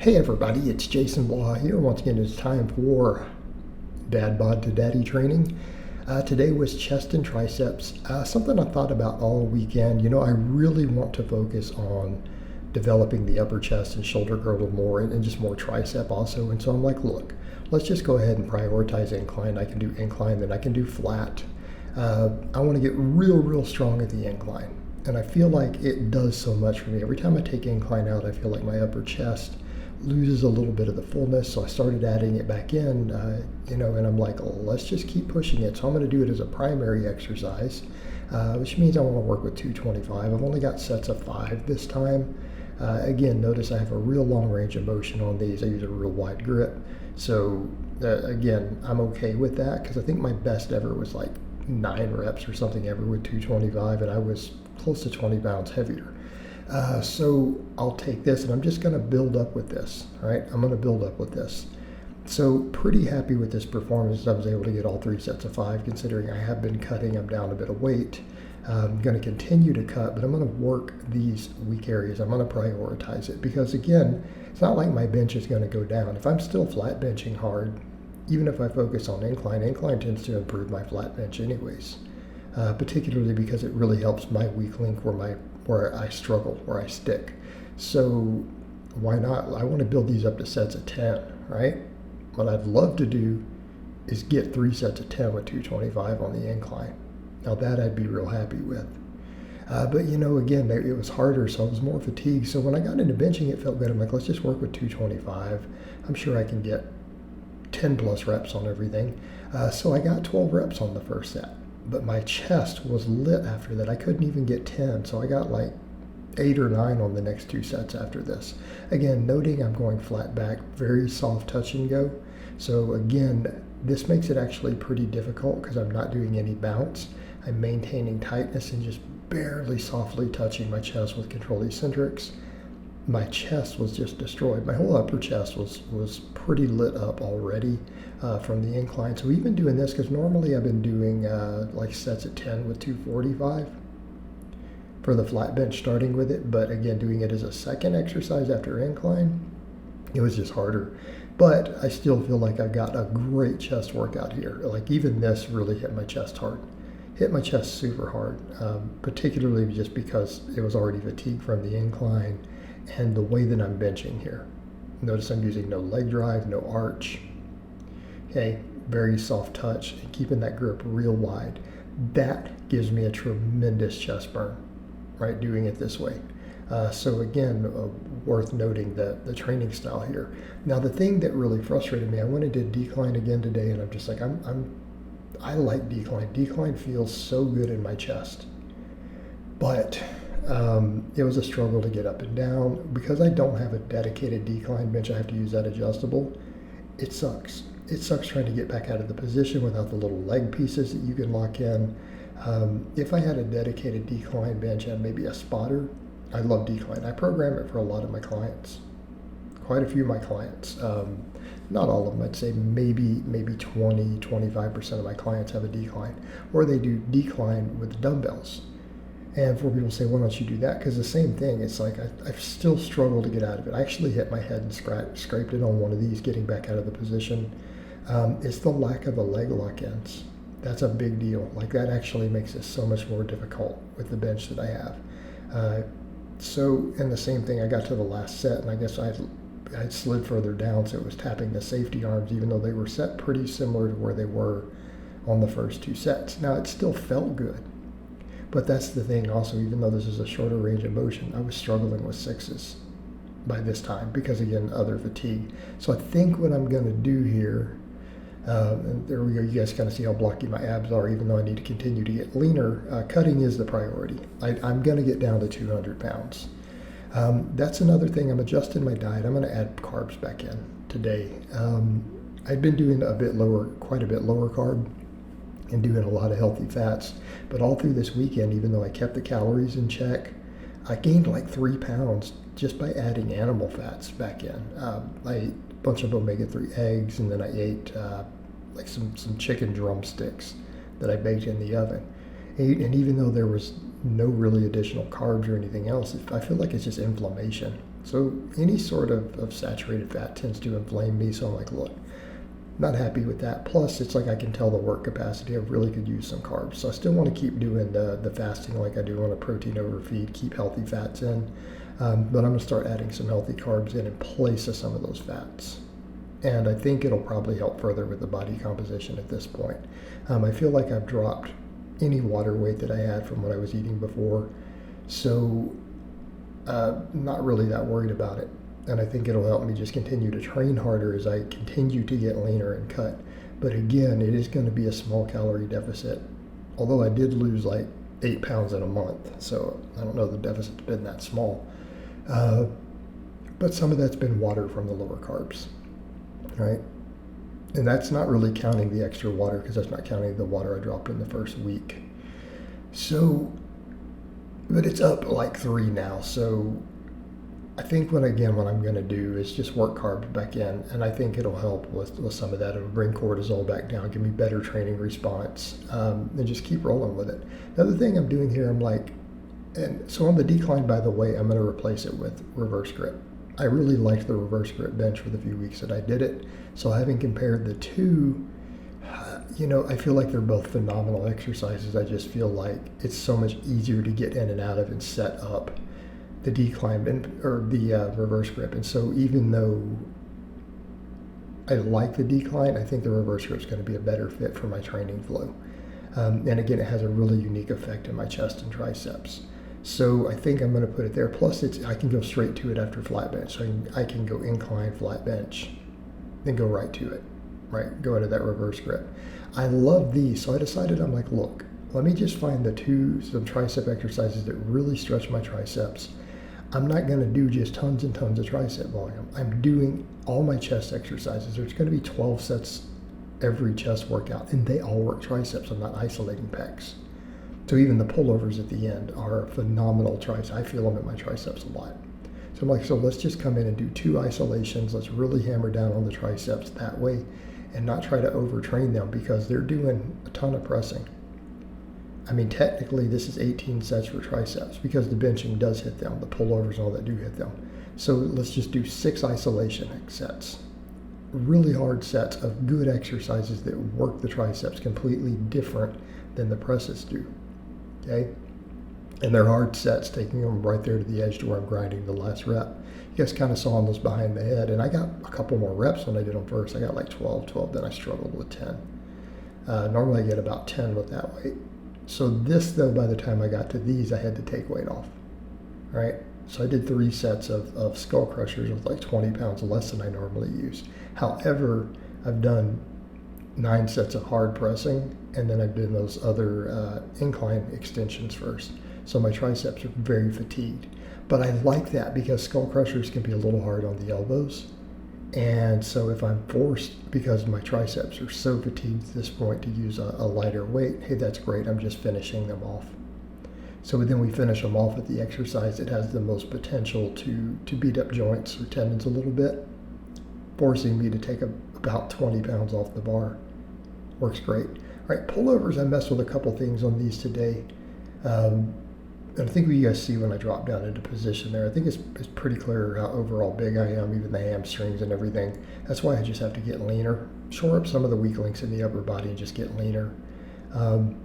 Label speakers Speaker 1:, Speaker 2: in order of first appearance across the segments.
Speaker 1: Hey everybody, it's Jason Blaha here. Once again, it's time for Dadbod to Daddy training. Today was chest and triceps, something I thought about all weekend. You know, I really want to focus on developing the upper chest and shoulder girdle more and just more tricep also. And so I'm like, look, let's just go ahead and prioritize incline. I can do incline, then I can do flat. I want to get real strong at the incline. And I feel like it does so much for me. Every time I take incline out, I feel like my upper chest loses a little bit of the fullness. So I started adding it back in, and I'm like, oh, let's just keep pushing it. So I'm going to do it as a primary exercise, which means I want to work with 225. I've only got sets of 5 this time. Again, notice I have a real long range of motion on these. I use a real wide grip. So again, I'm okay with that because I think my best ever was like 9 reps or something ever with 225, and I was close to 20 pounds heavier. So I'll take this and I'm just going to build up with this. All right, I'm going to build up with this. So pretty happy with this performance. I was able to get all 3 sets of 5 considering I have been cutting. I'm down a bit of weight. I'm going to continue to cut, but I'm going to work these weak areas. I'm going to prioritize it because again, it's not like my bench is going to go down. If I'm still flat benching hard, even if I focus on incline tends to improve my flat bench anyways, particularly because it really helps my weak link where I struggle, where I stick. So why not? I want to build these up to sets of 10, right? What I'd love to do is get 3 sets of 10 with 225 on the incline. Now that I'd be real happy with. But again, it was harder, so I was more fatigued. So when I got into benching, it felt good. I'm like, let's just work with 225. I'm sure I can get 10 plus reps on everything. So I got 12 reps on the first set. But my chest was lit after that. I couldn't even get 10, so I got like 8 or 9 on the next 2 sets after this. Again, noting I'm going flat back, very soft touch and go. So again, this makes it actually pretty difficult because I'm not doing any bounce. I'm maintaining tightness and just barely softly touching my chest with controlled eccentrics. My chest was just destroyed. My whole upper chest was pretty lit up already from the incline. So even doing this, because normally I've been doing like sets at 10 with 245 for the flat bench starting with it, but again, doing it as a second exercise after incline, it was just harder. But I still feel like I've got a great chest workout here. Like even this really hit my chest hard. Hit my chest super hard, particularly just because it was already fatigued from the incline and the way that I'm benching here. Notice I'm using no leg drive, no arch. Okay, very soft touch and keeping that grip real wide. That gives me a tremendous chest burn, right, doing it this way. So again, worth noting the training style here. Now the thing that really frustrated me, I went and did decline again today, and I'm just like, I like decline. Decline feels so good in my chest, but it was a struggle to get up and down because I don't have a dedicated decline bench. I have to use that adjustable. It sucks. It sucks trying to get back out of the position without the little leg pieces that you can lock in. If I had a dedicated decline bench and maybe a spotter, I love decline. I program it for a lot of my clients, quite a few of my clients. Not all of them, I'd say maybe 20-25% of my clients have a decline, or they do decline with dumbbells. And for people to say, why don't you do that? Because the same thing, it's like I still struggle to get out of it. I actually hit my head and scraped it on one of these getting back out of the position. It's the lack of the leg lock-ins. That's a big deal. Like that actually makes it so much more difficult with the bench that I have. And the same thing, I got to the last set and I guess I slid further down, so it was tapping the safety arms, even though they were set pretty similar to where they were on the first 2 sets. Now, it still felt good, but that's the thing also, even though this is a shorter range of motion, I was struggling with 6s by this time because, again, other fatigue. So I think what I'm going to do here, and there we go, you guys kind of see how blocky my abs are, even though I need to continue to get leaner. Cutting is the priority. I'm going to get down to 200 pounds. That's another thing. I'm adjusting my diet. I'm going to add carbs back in today. I've been doing quite a bit lower carb and doing a lot of healthy fats. But all through this weekend, even though I kept the calories in check, I gained like 3 pounds just by adding animal fats back in. I ate a bunch of omega-3 eggs, and then I ate like some chicken drumsticks that I baked in the oven. And even though there was no really additional carbs or anything else, I feel like it's just inflammation. So any sort of saturated fat tends to inflame me. So I'm like, look, not happy with that. Plus, it's like I can tell the work capacity. I really could use some carbs. So I still want to keep doing the fasting like I do on a protein overfeed, keep healthy fats in. But I'm going to start adding some healthy carbs in place of some of those fats. And I think it'll probably help further with the body composition at this point. I feel like I've dropped any water weight that I had from what I was eating before. So not really that worried about it. And I think it'll help me just continue to train harder as I continue to get leaner and cut. But again, it is going to be a small calorie deficit. Although I did lose like 8 pounds in a month. So I don't know the deficit's been that small. But some of that's been water from the lower carbs, right? And that's not really counting the extra water because that's not counting the water I dropped in the first week. So, but it's up like 3 now. So I think what I'm going to do is just work carbs back in, and I think it'll help with some of that. It'll bring cortisol back down, give me better training response, and just keep rolling with it. The other thing I'm doing here, and so on the decline, by the way, I'm going to replace it with reverse grip. I really liked the reverse grip bench for the few weeks that I did it. So having compared the two, I feel like they're both phenomenal exercises. I just feel like it's so much easier to get in and out of and set up the decline or the reverse grip. And so even though I like the decline, I think the reverse grip is going to be a better fit for my training flow. And again, it has a really unique effect in my chest and triceps. So I think I'm going to put it there. Plus, I can go straight to it after flat bench. So I can go incline, flat bench, then go right to it, right? Go into that reverse grip. I love these. So I decided, I'm like, look, let me just find some tricep exercises that really stretch my triceps. I'm not going to do just tons and tons of tricep volume. I'm doing all my chest exercises. There's going to be 12 sets every chest workout, and they all work triceps. I'm not isolating pecs. So even the pullovers at the end are phenomenal triceps. I feel them at my triceps a lot. So I'm like, so let's just come in and do 2 isolations. Let's really hammer down on the triceps that way and not try to overtrain them because they're doing a ton of pressing. I mean, technically, this is 18 sets for triceps because the benching does hit them. The pullovers and all that do hit them. So let's just do 6 isolation sets. Really hard sets of good exercises that work the triceps completely different than the presses do. Okay? And they're hard sets, taking them right there to the edge to where I'm grinding the last rep. You guys kind of saw those behind the head, and I got a couple more reps when I did them first. I got like 12, then I struggled with 10. Normally I get about 10 with that weight. So this, though, by the time I got to these, I had to take weight off, right? So I did 3 sets of skull crushers with like 20 pounds less than I normally use. However, I've done 9 sets of hard pressing, and then I've done those other incline extensions first. So my triceps are very fatigued. But I like that because skull crushers can be a little hard on the elbows. And so if I'm forced, because my triceps are so fatigued at this point, to use a lighter weight, hey, that's great. I'm just finishing them off. So then we finish them off with the exercise that has the most potential to beat up joints or tendons a little bit, forcing me to take about 20 pounds off the bar. Works great. All right, pullovers, I messed with a couple things on these today. And I think what you guys see when I drop down into position there, I think it's pretty clear how overall big I am, even the hamstrings and everything. That's why I just have to get leaner, shore up some of the weak links in the upper body and just get leaner. And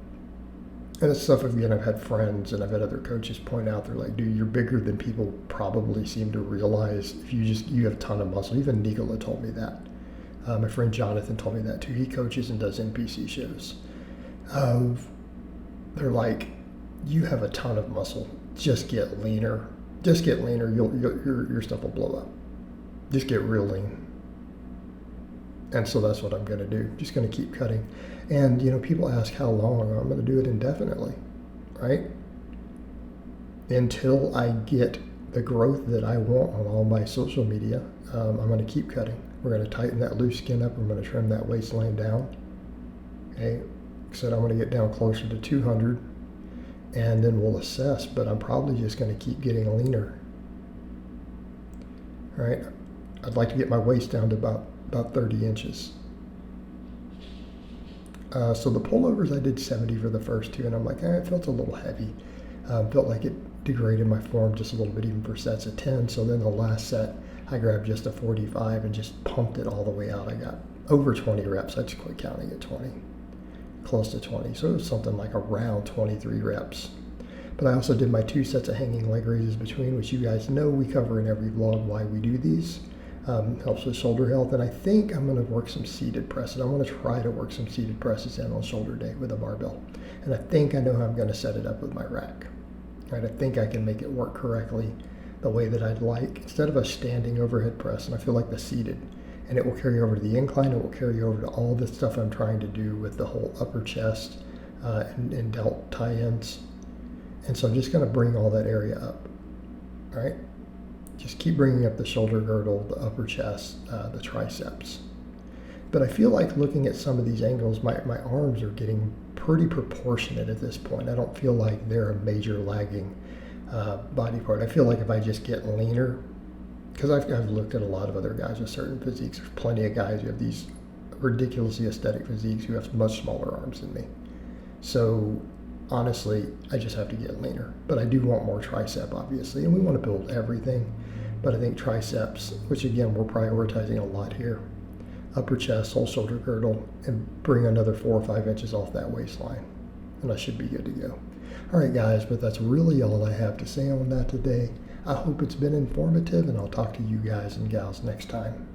Speaker 1: it's stuff, again, I've had friends and I've had other coaches point out, they're like, dude, you're bigger than people probably seem to realize. If you have a ton of muscle. Even Nicola told me that. My friend Jonathan told me that too. He coaches and does NPC shows. They're like, you have a ton of muscle. Just get leaner. Just get leaner. Your stuff will blow up. Just get real lean. And so that's what I'm going to do. Just going to keep cutting. And, people ask how long. I'm going to do it indefinitely, right? Until I get the growth that I want on all my social media, I'm going to keep cutting. We're going to tighten that loose skin up. I'm going to trim that waistline down. Okay. Like I said, I'm going to get down closer to 200. And then we'll assess, but I'm probably just going to keep getting leaner. All right. I'd like to get my waist down to about 30 inches. So the pullovers, I did 70 for the first 2, and I'm like, it felt a little heavy. Felt like it degraded my form just a little bit even for sets of 10. So then the last set, I grabbed just a 45 and just pumped it all the way out. I got over 20 reps. I just quit counting at 20, close to 20. So it was something like around 23 reps. But I also did my 2 sets of hanging leg raises between, which you guys know we cover in every vlog why we do these. Helps with shoulder health. And I think I'm going to work some seated presses. I'm going to try to work some seated presses in on shoulder day with a barbell. And I think I know how I'm going to set it up with my rack. Right? I think I can make it work correctly the way that I'd like, instead of a standing overhead press. And I feel like the seated. And it will carry over to the incline. It will carry over to all the stuff I'm trying to do with the whole upper chest and delt tie-ins. And so I'm just going to bring all that area up. All right? Just keep bringing up the shoulder girdle, the upper chest, the triceps. But I feel like looking at some of these angles, my arms are getting pretty proportionate at this point. I don't feel like they're a major lagging body part. I feel like if I just get leaner, because I've looked at a lot of other guys with certain physiques. There's plenty of guys who have these ridiculously aesthetic physiques who have much smaller arms than me. So honestly, I just have to get leaner. But I do want more tricep, obviously, and we want to build everything. But I think triceps, which again, we're prioritizing a lot here, upper chest, whole shoulder girdle, and bring another 4 or 5 inches off that waistline. And I should be good to go. All right, guys, but that's really all I have to say on that today. I hope it's been informative, and I'll talk to you guys and gals next time.